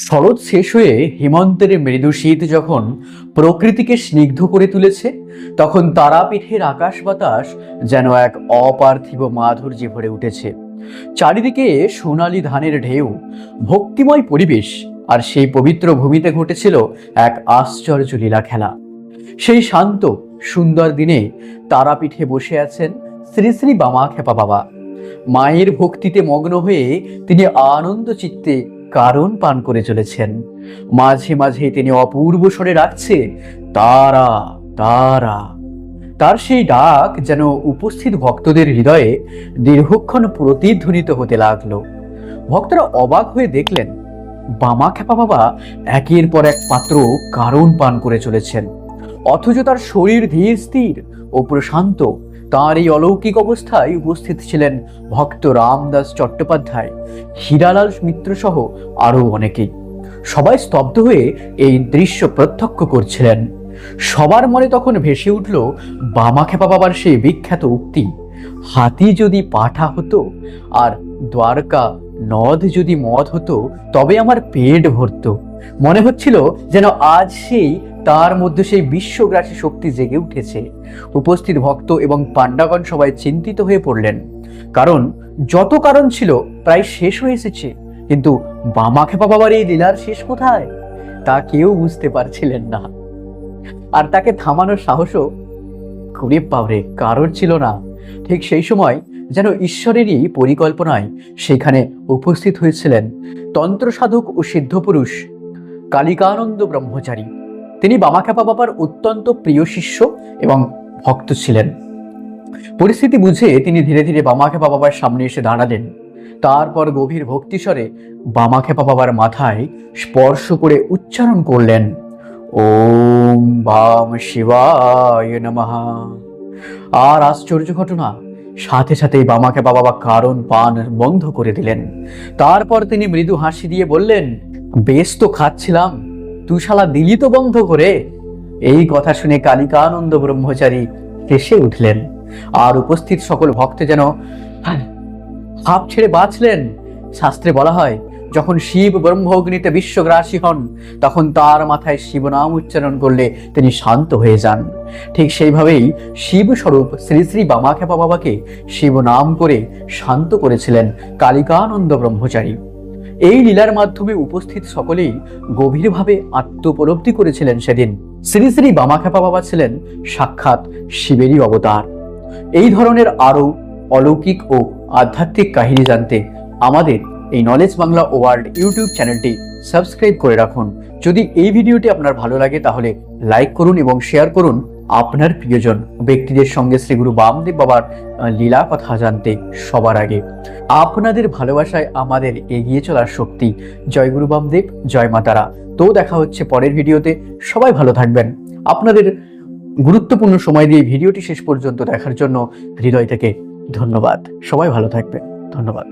শরৎ শেষ হয়ে হেমন্তের মৃদু শীত যখন প্রকৃতিকে স্নিগ্ধ করে তুলেছে, তখন তারাপীঠের আকাশ বাতাস যেন এক অপার্থিব মাধুর্যে ভরে উঠেছে। চারিদিকে সোনালি ধানের ঢেউ, ভক্তিময় পরিবেশ, আর সেই পবিত্র ভূমিতে ঘটেছিল এক আশ্চর্য লীলা খেলা। সেই শান্ত সুন্দর দিনে তারাপীঠে বসে আছেন শ্রী শ্রী বামাখ্যাপা বাবা। মায়ের ভক্তিতে মগ্ন হয়ে তিনি আনন্দ চিত্তে কারণ পান করে চলেছেন। মাঝে মাঝে তিনি অপূর্ব স্বরে ডাকছে, তারা তারা। তার সেই ডাক যেন উপস্থিত ভক্তদের হৃদয়ে দীর্ঘক্ষণ প্রতিধ্বনিত হতে লাগলো। ভক্তরা অবাক হয়ে দেখলেন বামাখ্যাপা বাবা একের পর এক পাত্র কারণ পান করে চলেছেন, অথচ তার শরীর ধীর স্থির ও প্রশান্ত। তার এই অলৌকিক অবস্থায় উপস্থিত ছিলেন ভক্ত রামদাস চট্টোপাধ্যায়, হীরালাল মিত্র সহ আরো অনেকেই। সবাই স্তব্ধ হয়ে এই দৃশ্য প্রত্যক্ষ করছিলেন। সবার মনে তখন ভেসে উঠল বামাখ্যাপা বাবার সেই বিখ্যাত উক্তি, হাতি যদি পাঠা হতো আর দ্বারকা নদ যদি মদ হতো তবে আমার পেট ভরত। মনে হচ্ছিল যেন আজ তার মধ্যে সেই বিশ্বগ্রাসী শক্তি জেগে উঠেছে। উপস্থিত ভক্ত এবং পাণ্ডাগণ সবাই চিন্তিত হয়ে পড়লেন, কারণ যত কারণ ছিল প্রায় শেষ হয়ে এসেছে, কিন্তু বামাখ্যাপা বাবার এই লীলার শেষ কোথায় তা কেউ বুঝতে পারছিলেন না। আর তাকে থামানোর সাহসও করে পাওয়ারে কারোর ছিল না। ঠিক সেই সময় যেন ঈশ্বরেরই পরিকল্পনায় সেখানে উপস্থিত হয়েছিলেন তন্ত্র সাধক ও সিদ্ধপুরুষ কালিকানন্দ ব্রহ্মচারী। তিনি বামাখ্যাপা বাবার অত্যন্ত প্রিয় শিষ্য এবং ভক্ত ছিলেন। পরিস্থিতি বুঝে তিনি ধীরে ধীরে বামাখ্যাপা বাবার সামনে এসে দাঁড়ালেন। তারপর গভীর ভক্তিস্বরে বামাখ্যাপা বাবার মাথায় স্পর্শ করে উচ্চারণ করলেন, ওম বাম শিবায় নমঃ। আর আশ্চর্য ঘটনা, সাথে সাথেই বামাখ্যাপা বাবা কারণ পান বন্ধ করে দিলেন। তারপর তিনি মৃদু হাসি দিয়ে বললেন, বেশ তো খাচ্ছিলাম, তুই শালা দিলি তো বন্ধ করে। এই কথা শুনে কালিকানন্দ ব্রহ্মচারী হেসে উঠলেন, আর উপস্থিত সকল ভক্ত যেন হাঁপ ছেড়ে বাঁচলেন। শাস্ত্রে বলা হয়, যখন শিব ব্রহ্ম অগ্নিতে বিশ্বগ্রাসী হন তখন তার মাথায় শিবনাম উচ্চারণ করলে তিনি শান্ত হয়ে যান। ঠিক সেইভাবেই শিব স্বরূপ শ্রী শ্রী বামাখ্যাপা বাবাকে শিবনাম করে শান্ত করেছিলেন কালিকানন্দ ব্রহ্মচারী। এই লীলার মাধ্যমে উপস্থিত সকলেই গভীরভাবে আত্মোপলব্ধি করেছিলেন সেদিন শ্রী শ্রী বামাখ্যাপা বাবা ছিলেন সাক্ষাৎ শিবেরই অবতার। এই ধরনের আরো অলৌকিক ও আধ্যাত্মিক কাহিনী জানতে আমাদের এই নলেজ বাংলা ওয়ার্ল্ড ইউটিউব চ্যানেলটি সাবস্ক্রাইব করে রাখুন। যদি এই ভিডিওটি আপনার ভালো লাগে তাহলে লাইক করুন এবং শেয়ার করুন আপনার প্রিয়জন ব্যক্তিদের সঙ্গে শ্রী গুরু বামদেব বাবার লীলা কথা জানতে সবার আগে। আপনাদের ভালোবাসায় আমাদের এগিয়ে চলার শক্তি। জয় গুরু বামদেব, জয় মা তারা। তো দেখা হচ্ছে পরের ভিডিওতে। সবাই ভালো থাকবেন। আপনাদের গুরুত্বপূর্ণ সময় দিয়ে ভিডিওটি শেষ পর্যন্ত দেখার জন্য হৃদয় থেকে ধন্যবাদ। সবাই ভালো থাকবেন। ধন্যবাদ।